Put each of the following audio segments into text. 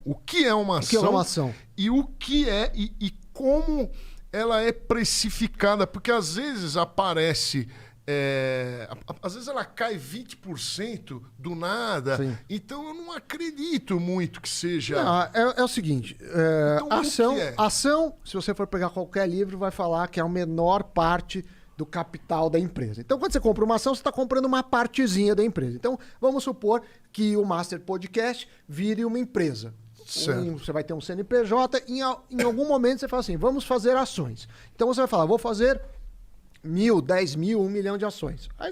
o que é uma ação, que é uma ação? E o que é e como ela é precificada, porque às vezes aparece... às vezes ela cai 20% do nada. Sim. Então eu não acredito muito que seja... Não, é o seguinte, então, ação, se você for pegar qualquer livro, vai falar que é a menor parte do capital da empresa. Então quando você compra uma ação, você está comprando uma partezinha da empresa. Então vamos supor que o Master Podcast vire uma empresa. Você vai ter um CNPJ, em algum momento você fala assim, vamos fazer ações. Então você vai falar, vou fazer 1.000, 10.000, 1 milhão de ações. Aí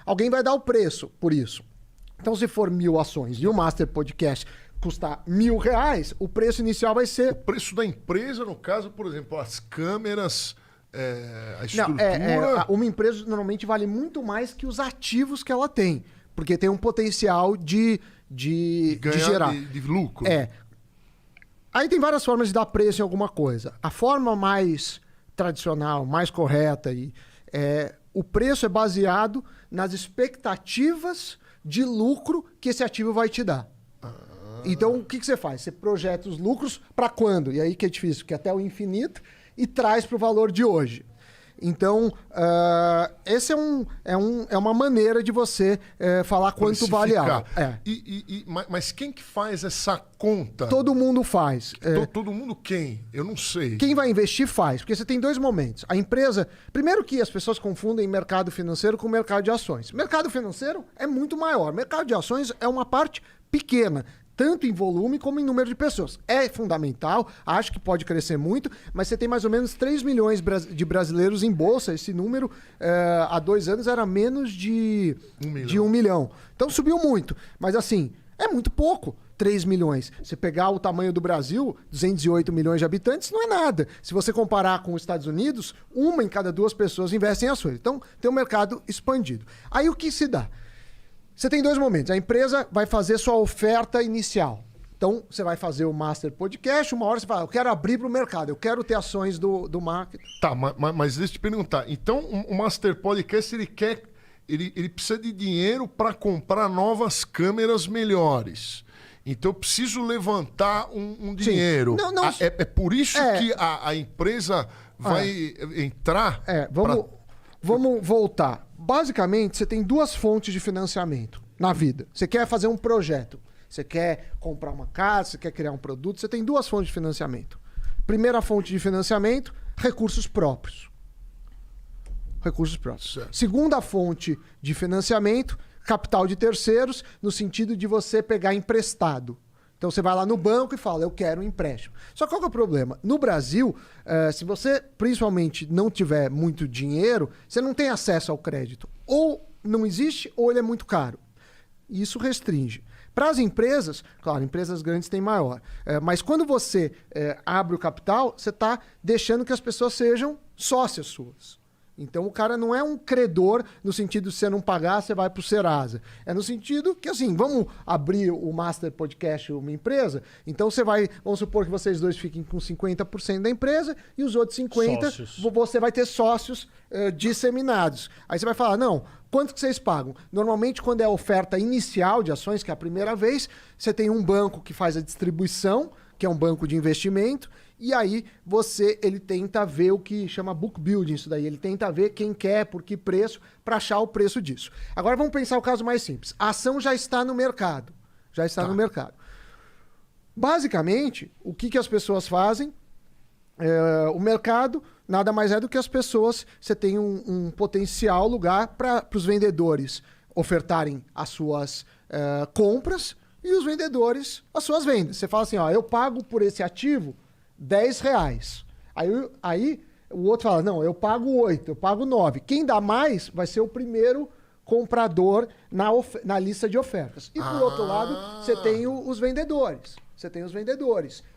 alguém vai dar o preço por isso. Então se for 1.000 ações e o Master Podcast custar R$1.000, o preço inicial vai ser... O preço da empresa, no caso, por exemplo, as câmeras, a estrutura... Uma empresa normalmente vale muito mais que os ativos que ela tem, porque tem um potencial de gerar. De lucro. Aí tem várias formas de dar preço em alguma coisa. A forma mais tradicional, mais correta, o preço é baseado nas expectativas de lucro que esse ativo vai te dar. Então, o que você faz? Você projeta os lucros para quando? E aí que é difícil, porque até o infinito, e traz para o valor de hoje. Então, esse é uma maneira de você falar quanto vale algo. Mas quem que faz essa conta? Todo mundo faz. Todo mundo quem? Eu não sei. Quem vai investir faz, porque você tem dois momentos. A empresa... Primeiro que as pessoas confundem mercado financeiro com mercado de ações. Mercado financeiro é muito maior. Mercado de ações é uma parte pequena, tanto em volume como em número de pessoas. É fundamental, acho que pode crescer muito, mas você tem mais ou menos 3 milhões de brasileiros em bolsa. Esse número, há 2 anos, era menos de 1 milhão. Então subiu muito, mas assim, é muito pouco. 3 milhões. Se pegar o tamanho do Brasil, 208 milhões de habitantes, não é nada. Se você comparar com os Estados Unidos, 1 em cada 2 pessoas investe em ações. Então tem um mercado expandido. Aí o que se dá? Você tem 2 momentos. A empresa vai fazer sua oferta inicial. Então, você vai fazer o Master Podcast, uma hora você fala, eu quero abrir para o mercado, eu quero ter ações do marketing. Tá, mas deixa eu te perguntar. Então, o Master Podcast, ele precisa de dinheiro para comprar novas câmeras melhores. Então, eu preciso levantar um dinheiro. Não, é por isso que a empresa vai entrar? Vamos voltar. Basicamente, você tem 2 fontes de financiamento na vida. Você quer fazer um projeto, você quer comprar uma casa, você quer criar um produto, você tem 2 fontes de financiamento. Primeira fonte de financiamento, recursos próprios. Recursos próprios. Certo. Segunda fonte de financiamento, capital de terceiros, no sentido de você pegar emprestado. Então você vai lá no banco e fala, eu quero um empréstimo. Só que qual que é o problema? No Brasil, se você principalmente não tiver muito dinheiro, você não tem acesso ao crédito. Ou não existe, ou ele é muito caro. Isso restringe. Para as empresas, claro, empresas grandes têm maior. Mas quando você abre o capital, você está deixando que as pessoas sejam sócias suas. Então o cara não é um credor no sentido de você não pagar, você vai para o Serasa. É no sentido que assim, vamos abrir o Master Podcast uma empresa, então vamos supor que vocês dois fiquem com 50% da empresa e os outros 50% você vai ter sócios disseminados. Aí você vai falar, não, quanto que vocês pagam? Normalmente quando é a oferta inicial de ações, que é a primeira vez, você tem um banco que faz a distribuição, que é um banco de investimento, e aí ele tenta ver o que chama book building, isso daí. Ele tenta ver quem quer, por que preço, para achar o preço disso. Agora vamos pensar o caso mais simples. A ação já está no mercado. Já está no mercado. Basicamente, o que as pessoas fazem? O mercado nada mais é do que as pessoas... Você tem um potencial lugar para os vendedores ofertarem as suas compras e os vendedores as suas vendas. Você fala assim, ó, eu pago por esse ativo R$10. Aí o outro fala, não, eu pago 8, eu pago 9. Quem dá mais vai ser o primeiro comprador na lista de ofertas. E por outro lado, você tem os vendedores.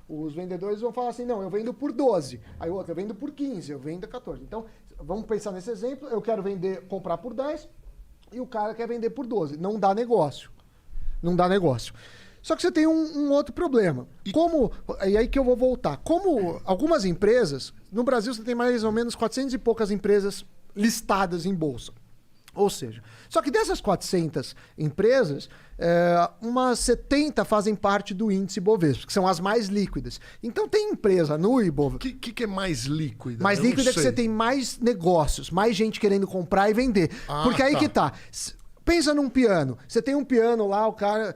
Os vendedores vão falar assim, não, eu vendo por 12. Aí o outro, eu vendo por 15, eu vendo 14. Então, vamos pensar nesse exemplo, eu quero comprar por 10 e o cara quer vender por 12. Não dá negócio. Só que você tem um outro problema. E aí que eu vou voltar. Como algumas empresas... No Brasil você tem mais ou menos 400 e poucas empresas listadas em bolsa. Ou seja, só que dessas 400 empresas, umas 70 fazem parte do índice Bovespa, que são as mais líquidas. Então tem empresa no Ibovespa. O que é mais líquida? Mais líquida é que você tem mais negócios, mais gente querendo comprar e vender. Porque aí que tá. Pensa num piano. Você tem um piano lá, o cara...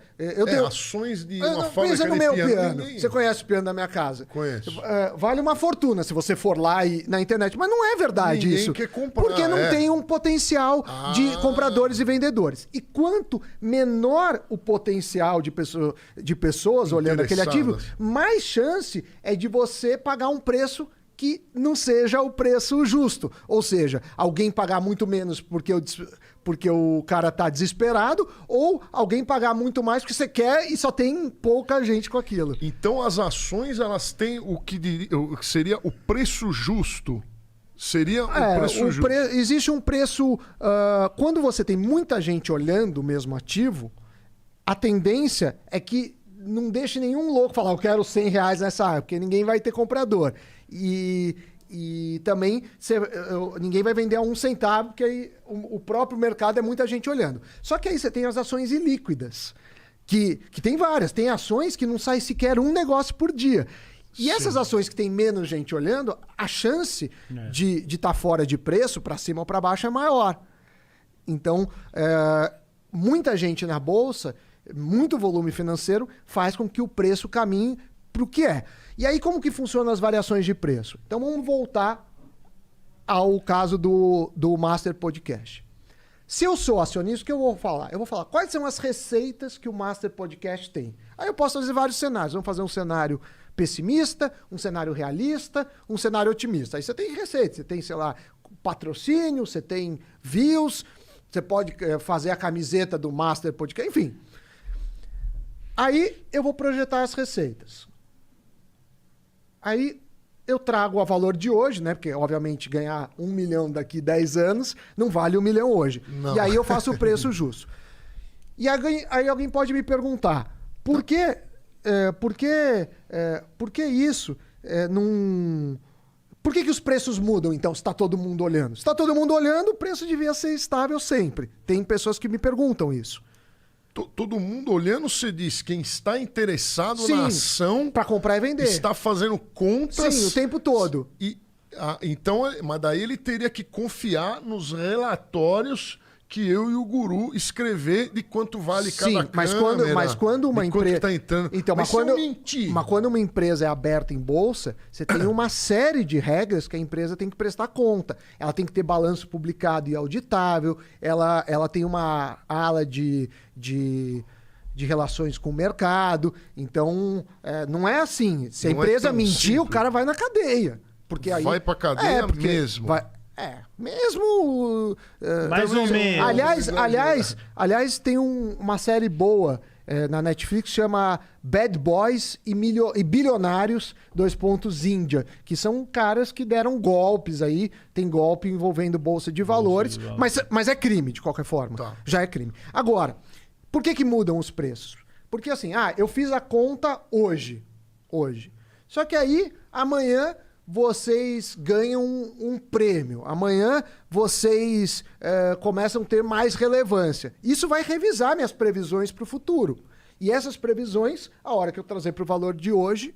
ações de uma fábrica pensa no de meu piano. piano. Você conhece o piano da minha casa? Conheço. Vale uma fortuna se você for lá na internet. Mas não é verdade Ninguém isso. quer comprar, porque não tem um potencial de compradores e vendedores. E quanto menor o potencial de pessoas olhando aquele ativo, mais chance é de você pagar um preço que não seja o preço justo. Ou seja, alguém pagar muito menos porque o cara tá desesperado, ou alguém pagar muito mais porque você quer e só tem pouca gente com aquilo. Então as ações, elas têm o que seria o preço justo. Seria o preço justo. Existe um preço... quando você tem muita gente olhando o mesmo ativo, a tendência é que não deixe nenhum louco falar, eu quero R$100 nessa área, porque ninguém vai ter comprador. E também ninguém vai vender a 1 centavo, porque aí o próprio mercado é muita gente olhando. Só que aí você tem as ações ilíquidas, que tem várias. Tem ações que não sai sequer um negócio por dia. E essas ações que tem menos gente olhando, a chance de estar fora de preço, para cima ou para baixo, é maior. Então, muita gente na Bolsa, muito volume financeiro, faz com que o preço caminhe para o que é. E aí, como que funcionam as variações de preço? Então, vamos voltar ao caso do Master Podcast. Se eu sou acionista, o que eu vou falar? Eu vou falar quais são as receitas que o Master Podcast tem. Aí eu posso fazer vários cenários. Vamos fazer um cenário pessimista, um cenário realista, um cenário otimista. Aí você tem receitas. Você tem, sei lá, patrocínio, você tem views, você pode fazer a camiseta do Master Podcast, enfim. Aí eu vou projetar as receitas. Aí eu trago o valor de hoje, né? Porque, obviamente, ganhar 1 milhão daqui 10 anos não vale 1 milhão hoje. Não. E aí eu faço o preço justo. E aí alguém pode me perguntar, por que isso não... Por que os preços mudam, então, se está todo mundo olhando? Se está todo mundo olhando, o preço devia ser estável sempre. Tem pessoas que me perguntam isso. Todo mundo olhando, você diz, quem está interessado na ação... para comprar e vender. Está fazendo contas... Sim, o tempo todo. Então, mas daí ele teria que confiar nos relatórios que eu e o Guru escrever de quanto vale cada câmera. Mas quando uma empresa... Tá entrando. Então, mas quando uma empresa é aberta em bolsa, você tem uma série de regras que a empresa tem que prestar conta. Ela tem que ter balanço publicado e auditável, ela tem uma ala de relações com o mercado. Então, não é assim. Se a empresa mentir, o cara vai na cadeia. Porque aí, vai pra cadeia mesmo. Mesmo... Mais ou menos. Aliás, tem uma série boa na Netflix, chama Bad Boys e Bilionários, Índia, que são caras que deram golpes aí, tem golpe envolvendo bolsa de valores, mas é crime, de qualquer forma. Tá. Já é crime. Agora, por que mudam os preços? Porque assim, eu fiz a conta hoje. Só que aí, amanhã... vocês ganham um prêmio. Amanhã vocês começam a ter mais relevância. Isso vai revisar minhas previsões para o futuro. E essas previsões, a hora que eu trazer para o valor de hoje,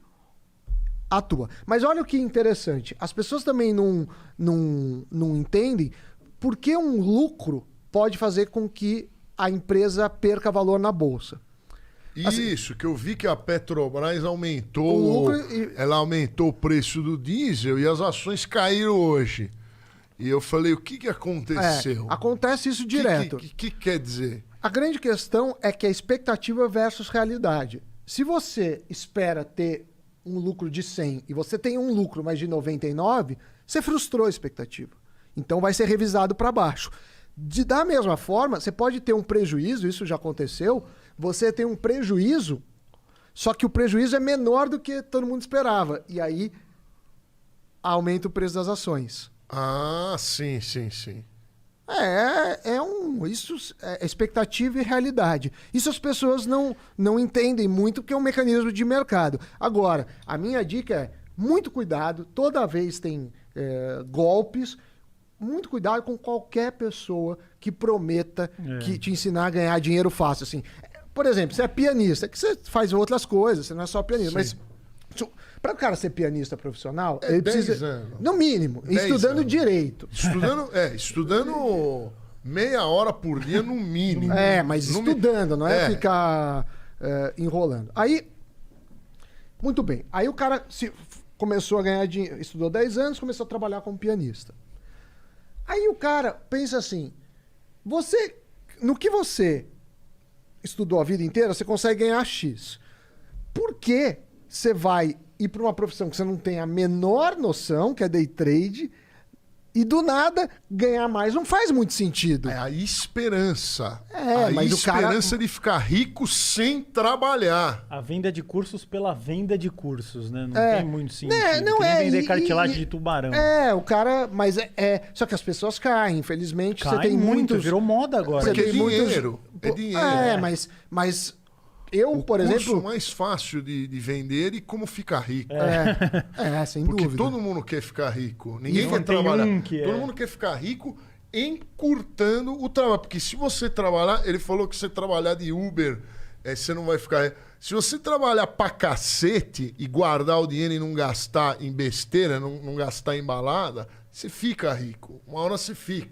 atua. Mas olha o que interessante. As pessoas também não entendem por que um lucro pode fazer com que a empresa perca valor na bolsa. Isso, que eu vi que a Petrobras aumentou, ela aumentou o preço do diesel e as ações caíram hoje. E eu falei, o que aconteceu? Acontece isso direto. O que quer dizer? A grande questão é que é expectativa versus realidade. Se você espera ter um lucro de 100 e você tem um lucro mais de 99, você frustrou a expectativa. Então vai ser revisado para baixo. Da mesma forma, você pode ter um prejuízo, isso já aconteceu, você tem um prejuízo, só que o prejuízo é menor do que todo mundo esperava. E aí aumenta o preço das ações. Ah, sim. Isso é expectativa e realidade. Isso as pessoas não entendem muito, porque é um mecanismo de mercado. Agora, a minha dica é muito cuidado, toda vez tem golpes. muito cuidado com qualquer pessoa que prometa que te ensinar a ganhar dinheiro fácil. Assim, por exemplo, você é pianista, que você faz outras coisas, você não é só pianista. Sim. Mas para o cara ser pianista profissional, É ele 10 precisa, anos. no mínimo, 10 estudando anos. direito. Estudando meia hora por dia no mínimo. Mas No estudando, não é ficar enrolando. Aí, muito bem. Aí o cara começou a ganhar dinheiro, estudou 10 anos, começou a trabalhar como pianista. Aí o cara pensa assim, no que você estudou a vida inteira, você consegue ganhar X. Por que você vai ir para uma profissão que você não tem a menor noção, que é day trade, e do nada ganhar mais? Não faz muito sentido. É a esperança. Mas o esperança cara... de ficar rico sem trabalhar. A venda de cursos pela venda de cursos, né? Não tem muito sentido. Não que nem é. vender cartilagem de tubarão. O cara... Mas só que as pessoas caem, infelizmente. Cai você tem muito, muitos... virou moda agora. Porque Você é tem muitos- dinheiro. É dinheiro. Mas eu, O por curso exemplo... mais fácil de vender e como ficar rico. Sem Porque dúvida. todo mundo quer ficar rico. Ninguém não quer tem trabalhar. um que Todo é. mundo quer ficar rico encurtando o trabalho. Porque se você trabalhar... Ele falou que você trabalhar de Uber, você não vai ficar... Se você trabalhar pra cacete e guardar o dinheiro e não gastar em besteira, não gastar em balada, você fica rico. Uma hora você fica.